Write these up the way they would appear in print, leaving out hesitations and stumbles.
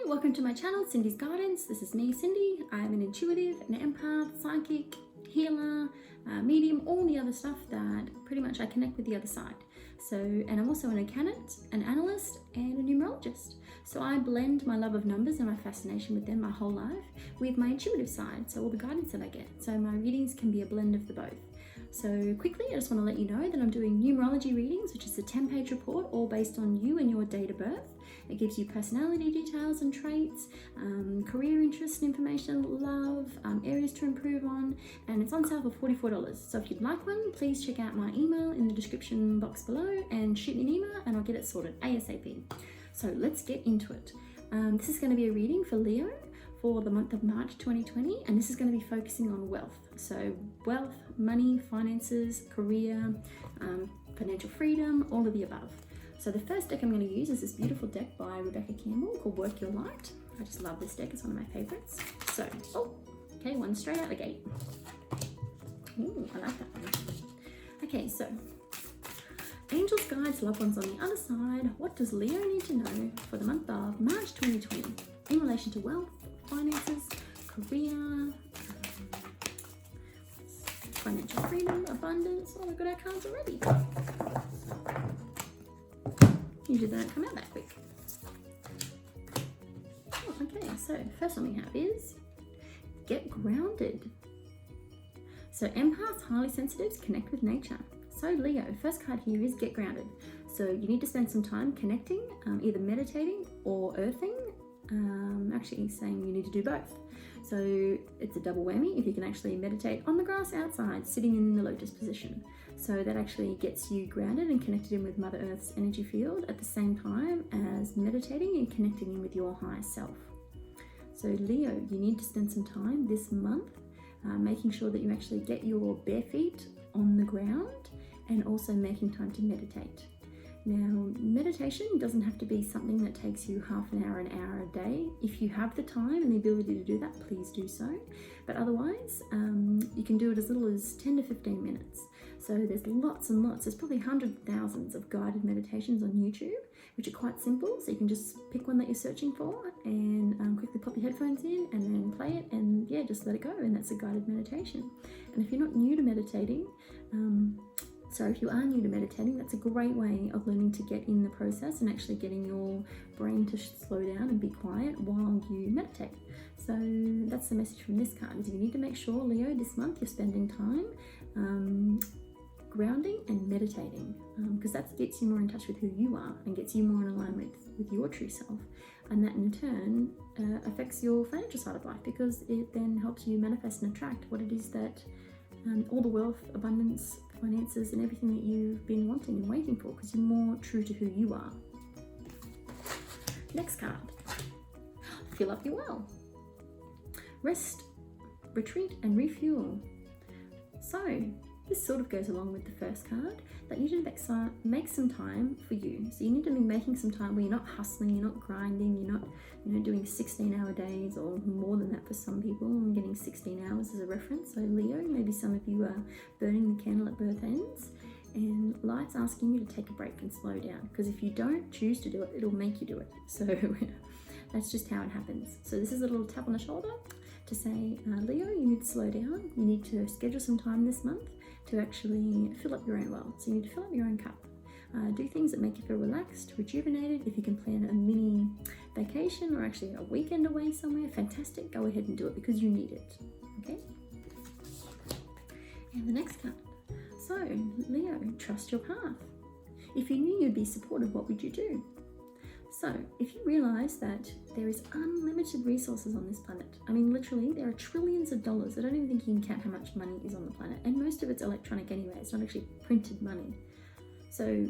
welcome to my channel, Cindy's Guidance. This is me, Cindy. I'm an intuitive, an empath, psychic, healer, medium, all the other stuff that pretty much I connect with the other side. And I'm also an accountant, an analyst, and a numerologist. So I blend my love of numbers and my fascination with them my whole life with my intuitive side, so all the guidance that I get. So my readings can be a blend of the both. So quickly, I just want to let you know that I'm doing numerology readings, which is a 10-page report, all based on you and your date of birth. It gives you personality details and traits, career interest information, love, areas to improve on, and it's on sale for $44. So if you'd like one, please check out my email in the description box below and shoot me an email and I'll get it sorted ASAP. So let's get into it. This is going to be a reading for Leo for the month of March 2020, and this is going to be focusing on wealth. So wealth, money, finances, career, financial freedom, all of the above. So the first deck I'm going to use is this beautiful deck by Rebecca Campbell called Work Your Light. I just love this deck, it's one of my favorites. So, okay, one straight out the gate. Ooh, I like that one. Okay, so angels, guides, loved ones on the other side. What does Leo need to know for the month of March 2020 in relation to wealth, finances, career, financial freedom, abundance? Oh, we've got our cards already. Usually they don't come out that quick. Oh, okay, so first one we have is get grounded. So empaths, highly sensitives, connect with nature. So Leo, first card here is get grounded. So you need to spend some time connecting, either meditating or earthing. Actually saying you need to do both. So it's a double whammy if you can actually meditate on the grass outside, sitting in the lotus position. So that actually gets you grounded and connected in with Mother Earth's energy field at the same time as meditating and connecting in with your higher self. So Leo, you need to spend some time this month making sure that you actually get your bare feet on the ground and also making time to meditate. Now, meditation doesn't have to be something that takes you half an hour a day. If you have the time and the ability to do that, please do so. But otherwise, you can do it as little as 10 to 15 minutes. So there's lots and lots, there's probably hundreds of thousands of guided meditations on YouTube, which are quite simple. So you can just pick one that you're searching for and quickly pop your headphones in and then play it and yeah, just let it go. And that's a guided meditation. And if you're not new to meditating, if you are new to meditating, that's a great way of learning to get in the process and actually getting your brain to slow down and be quiet while you meditate. So that's the message from this card, is you need to make sure, Leo, this month you're spending time grounding and meditating, because that gets you more in touch with who you are and gets you more in alignment with your true self. And that in turn affects your financial side of life, because it then helps you manifest and attract what it is that all the wealth, abundance, finances and everything that you've been wanting and waiting for, because you're more true to who you are. Next card, fill up your well. Rest, retreat and refuel. So this sort of goes along with the first card, that you need to make some time for you. So you need to be making some time where you're not hustling, you're not grinding, you're not doing 16-hour days or more than that for some people. I'm getting 16 hours as a reference. So Leo, maybe some of you are burning the candle at both ends, and light's asking you to take a break and slow down, because if you don't choose to do it, it'll make you do it. So that's just how it happens. So this is a little tap on the shoulder to say, Leo, you need to slow down. You need to schedule some time this month to actually fill up your own well. So you need to fill up your own cup. Do things that make you feel relaxed, rejuvenated. If you can plan a mini vacation or actually a weekend away somewhere, fantastic. Go ahead and do it, because you need it. Okay? And the next card. So, Leo, trust your path. If you knew you'd be supported, what would you do? So, if you realize that there is unlimited resources on this planet, I mean, literally, there are trillions of dollars. I don't even think you can count how much money is on the planet. And most of it's electronic anyway. It's not actually printed money. So,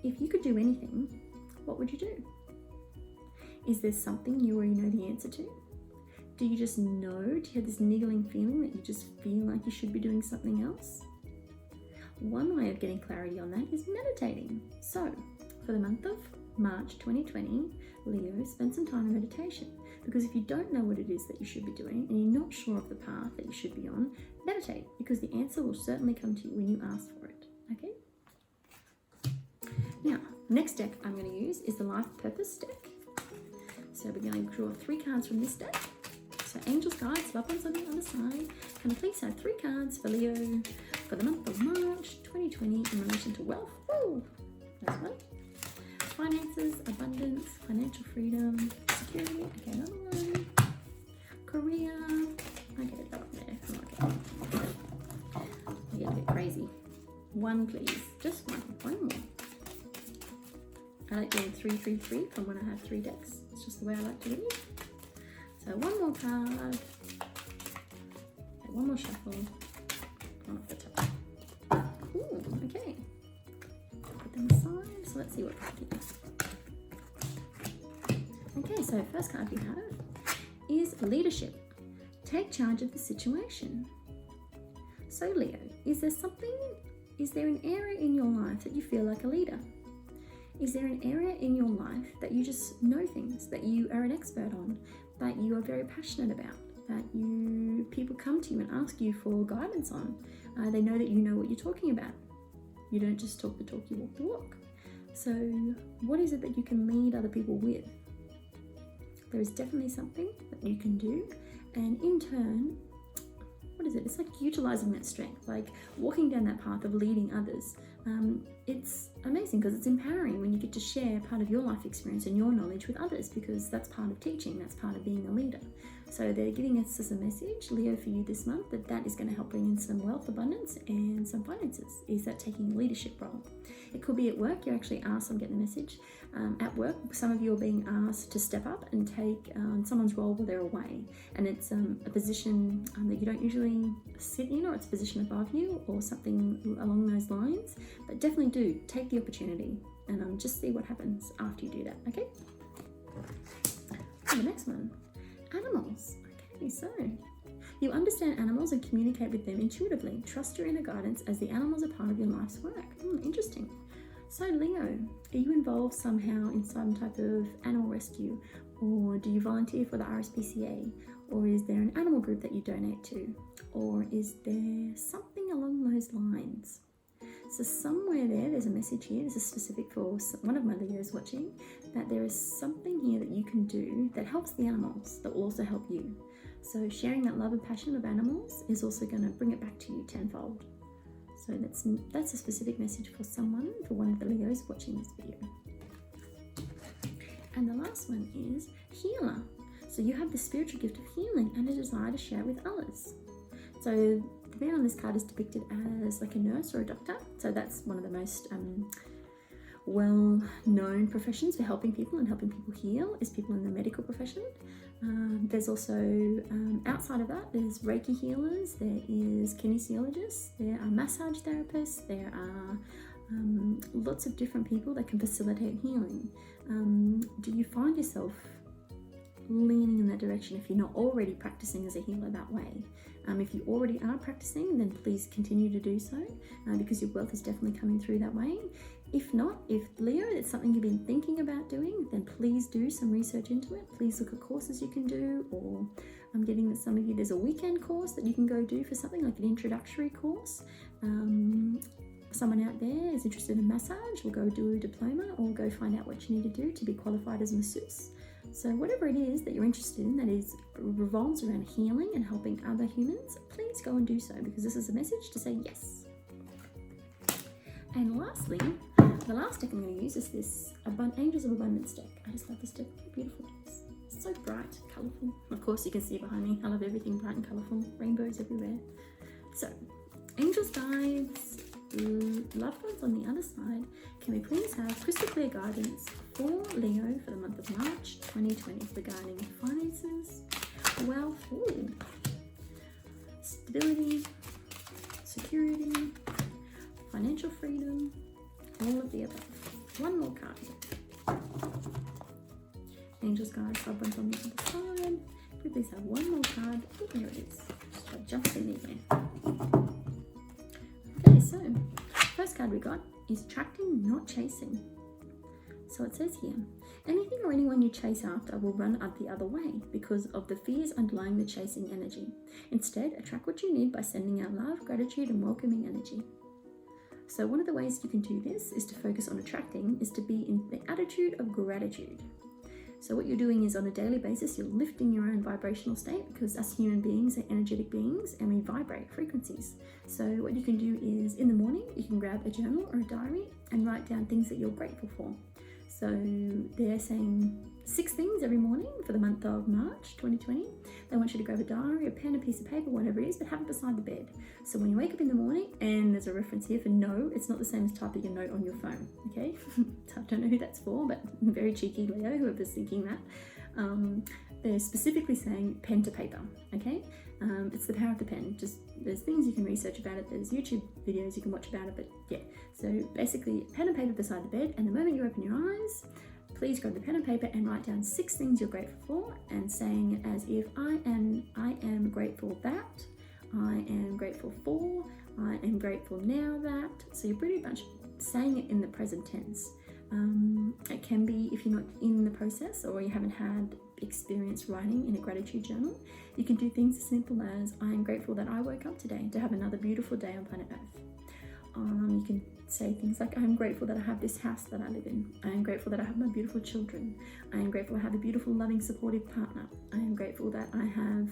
if you could do anything, what would you do? Is there something you already know the answer to? Do you just know? Do you have this niggling feeling that you just feel like you should be doing something else? One way of getting clarity on that is meditating. So, for the month of March 2020, Leo, spend some time in meditation, because if you don't know what it is that you should be doing and you're not sure of the path that you should be on, meditate, because the answer will certainly come to you when you ask for it. Okay? Now, next deck I'm going to use is the Life Purpose deck. So we're going to draw 3 cards from this deck. So angels, guides, loved ones on the other side. Can I please have 3 cards for Leo for the month of March 2020 in relation to wealth? Woo! That's one. Finances, abundance, financial freedom, security. Okay, another one. Career. Okay, that one there. I get a bit crazy. 1, please. Just one. One more. I like doing 3, 3, 3 from when I have 3 decks. It's just the way I like to read. So 1 more card. Okay, 1 more shuffle. One off the top. Ooh, okay. Put them aside. So let's see what card it is. Okay, so first card we have is leadership. Take charge of the situation. So Leo, is there an area in your life that you feel like a leader? Is there an area in your life that you just know things, that you are an expert on, that you are very passionate about, that people come to you and ask you for guidance on? They know that you know what you're talking about. You don't just talk the talk, you walk the walk. So what is it that you can lead other people with? There is definitely something that you can do, and in turn, what is it? It's like utilizing that strength, like walking down that path of leading others. It's amazing because it's empowering when you get to share part of your life experience and your knowledge with others, because that's part of teaching, that's part of being a leader. So they're giving us as a message, Leo, for you this month, that is going to help bring in some wealth, abundance, and some finances. Is that taking a leadership role? It could be at work, you're actually asked, I'm getting the message. At work, some of you are being asked to step up and take someone's role while they're away. And it's a position that you don't usually sit in, or it's a position above you, or something along those lines. But definitely do take the opportunity and just see what happens after you do that, okay? And the next one, animals. Okay, so you understand animals and communicate with them intuitively. Trust your inner guidance as the animals are part of your life's work. Interesting. So Leo, are you involved somehow in some type of animal rescue, or do you volunteer for the RSPCA, or is there an animal group that you donate to, or is there something along those lines? So somewhere there's a message here. This is specific for one of my Leos watching, that there is something here that you can do that helps the animals, that will also help you. So sharing that love and passion of animals is also going to bring it back to you tenfold. So that's a specific message for someone, for one of the Leos watching this video. And the last one is healer. So you have the spiritual gift of healing and a desire to share it with others. So the man on this card is depicted as like a nurse or a doctor. So that's one of the most well-known professions for helping people and helping people heal, is people in the medical profession. There's also, outside of that, there's Reiki healers, there is kinesiologists, there are massage therapists, there are lots of different people that can facilitate healing. Do you find yourself leaning in that direction if you're not already practicing as a healer that way? If you already are practicing, then please continue to do so, because your wealth is definitely coming through that way. If not, if Leo, it's something you've been thinking about doing, then please do some research into it. Please look at courses you can do, or I'm getting that some of you, there's a weekend course that you can go do for something like an introductory course. Someone out there is interested in massage, will go do a diploma, or go find out what you need to do to be qualified as a masseuse. So whatever it is that you're interested in that revolves around healing and helping other humans, please go and do so, because this is a message to say yes. And lastly, the last deck I'm going to use is this Angels of Abundance deck. I just love this deck. Beautiful. It's so bright, colourful. Of course, you can see behind me, I love everything bright and colourful. Rainbows everywhere. So, angels, guides, loved ones on the other side, can we please have crystal clear guidance for Leo for the month of March 2020 regarding finances, wealth, stability, security, financial freedom, all of the above. One more card. Angels, guides, loved ones on the other side. Can we please have one more card? Oh, there it is. Just try to jump in there. Okay, so first card we got is attracting, not chasing. So it says here, anything or anyone you chase after will run up the other way because of the fears underlying the chasing energy. Instead, attract what you need by sending out love, gratitude, and welcoming energy. So one of the ways you can do this is to focus on attracting, is to be in the attitude of gratitude. So what you're doing is on a daily basis, you're lifting your own vibrational state, because us human beings are energetic beings and we vibrate frequencies. So what you can do is in the morning, you can grab a journal or a diary and write down things that you're grateful for. So they're saying 6 things every morning for the month of March 2020. They want you to grab a diary, a pen, a piece of paper, whatever it is, but have it beside the bed. So when you wake up in the morning, and there's a reference here for no, it's not the same as typing a note on your phone, okay? I don't know who that's for, but very cheeky Leo, whoever's thinking that. They're specifically saying pen to paper, okay? It's the power of the pen. Just there's things you can research about it, there's YouTube videos you can watch about it, but yeah. So basically, pen and paper beside the bed, and the moment you open your eyes, please grab the pen and paper and write down 6 things you're grateful for, and saying as if I am grateful that, I am grateful for, I am grateful now that. So you're pretty much saying it in the present tense. It can be, if you're not in the process or you haven't had experience writing in a gratitude journal, you can do things as simple as I am grateful that I woke up today to have another beautiful day on planet Earth. You can say things like I am grateful that I have this house that I live in. I am grateful that I have my beautiful children. I am grateful I have a beautiful, loving, supportive partner. I am grateful that I have...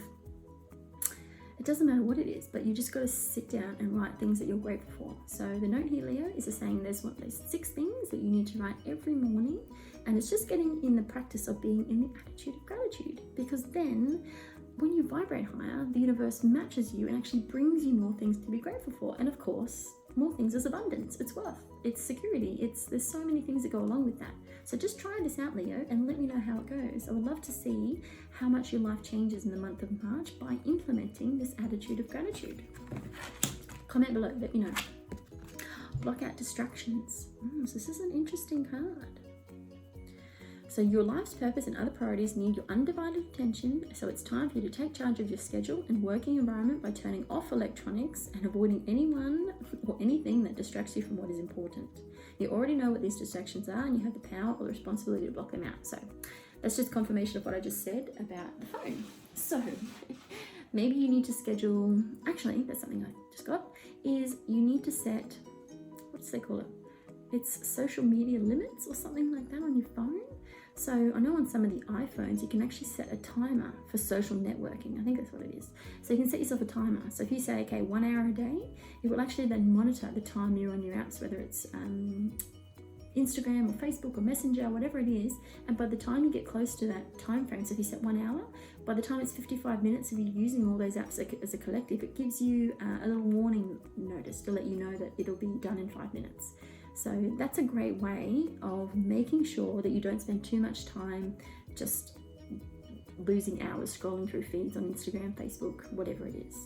It doesn't matter what it is, but you just got to sit down and write things that you're grateful for. So the note here, Leo, is saying there's 6 things that you need to write every morning, and it's just getting in the practice of being in the attitude of gratitude, because then when you vibrate higher, the universe matches you and actually brings you more things to be grateful for. And of course, more things is abundance, it's worth, it's security, there's so many things that go along with that. So just try this out, Leo, and let me know how it goes. I would love to see how much your life changes in the month of March by implementing this attitude of gratitude. Comment below, let me know. Block out distractions. So this is an interesting card. So your life's purpose and other priorities need your undivided attention, so it's time for you to take charge of your schedule and working environment by turning off electronics and avoiding anyone or anything that distracts you from what is important. You already know what these distractions are, and you have the power or the responsibility to block them out. So that's just confirmation of what I just said about the phone. So maybe you need to schedule, actually that's something I just got, is you need to set, what do they call it? It's social media limits or something like that on your phone. So I know on some of the iPhones, you can actually set a timer for social networking. I think that's what it is. So you can set yourself a timer. So if you say, okay, 1 hour a day, it will actually then monitor the time you're on your apps, whether it's Instagram or Facebook or Messenger, whatever it is. And by the time you get close to that time frame, so if you set 1 hour, by the time it's 55 minutes of you using all those apps as a collective, it gives you a little warning notice to let you know that it'll be done in 5 minutes. So that's a great way of making sure that you don't spend too much time just losing hours scrolling through feeds on Instagram, Facebook, whatever it is.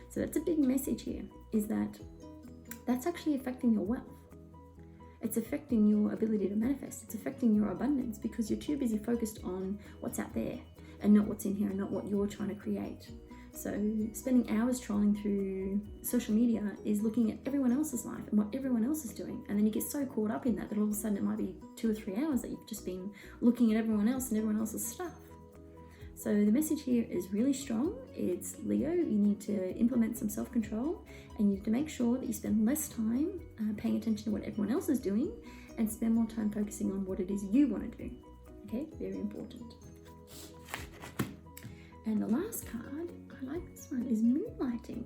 So that's a big message here, is that that's actually affecting your wealth. It's affecting your ability to manifest. It's affecting your abundance, because you're too busy focused on what's out there and not what's in here and not what you're trying to create. So spending hours trolling through social media is looking at everyone else's life and what everyone else is doing. And then you get so caught up in that all of a sudden it might be 2 or 3 hours that you've just been looking at everyone else and everyone else's stuff. So the message here is really strong. It's Leo, you need to implement some self-control, and you need to make sure that you spend less time paying attention to what everyone else is doing and spend more time focusing on what it is you want to do. Okay, very important. And the last card, I like this one, is moonlighting.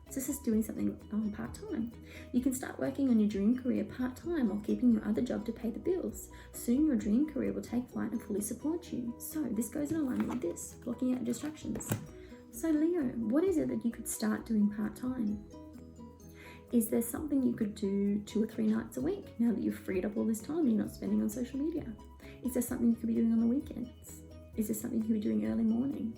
So this is doing something part-time. You can start working on your dream career part-time while keeping your other job to pay the bills. Soon your dream career will take flight and fully support you. So this goes in alignment with this, blocking out distractions. So Leo, what is it that you could start doing part-time? Is there something you could do 2 or 3 nights a week now that you've freed up all this time and you're not spending on social media? Is there something you could be doing on the weekends? Is there something you could be doing early morning?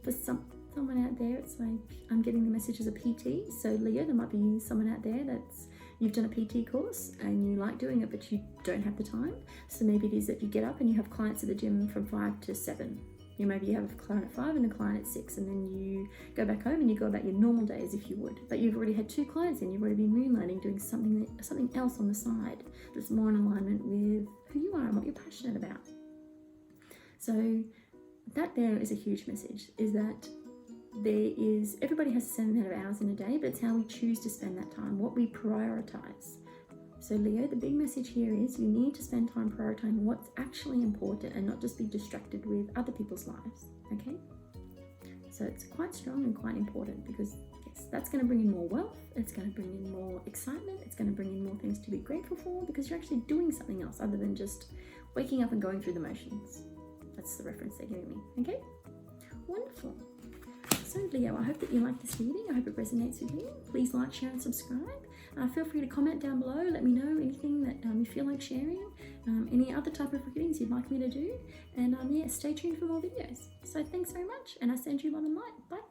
For someone out there, it's like, I'm getting the message as a PT. So Leo, there might be someone out there that's, you've done a PT course and you like doing it, but you don't have the time. So maybe it is that you get up and you have clients at the gym from 5 to 7. Maybe you have a client at 5 and a client at 6, and then you go back home and you go about your normal day as if you would. But you've already had 2 clients and you've already been moonlighting, doing something else on the side that's more in alignment with who you are and what you're passionate about. So that there is a huge message, is that everybody has a certain amount of hours in a day, but it's how we choose to spend that time, what we prioritize. So Leo, the big message here is you need to spend time prioritizing what's actually important and not just be distracted with other people's lives, okay? So it's quite strong and quite important because yes, that's going to bring in more wealth, it's going to bring in more excitement, it's going to bring in more things to be grateful for because you're actually doing something else other than just waking up and going through the motions. That's the reference they're giving me, okay? Wonderful. So Leo, I hope that you like this reading. I hope it resonates with you. Please like, share and subscribe. Feel free to comment down below. Let me know anything that you feel like sharing, any other type of readings you'd like me to do. And yeah, stay tuned for more videos. So thanks very much and I send you love and light. Bye.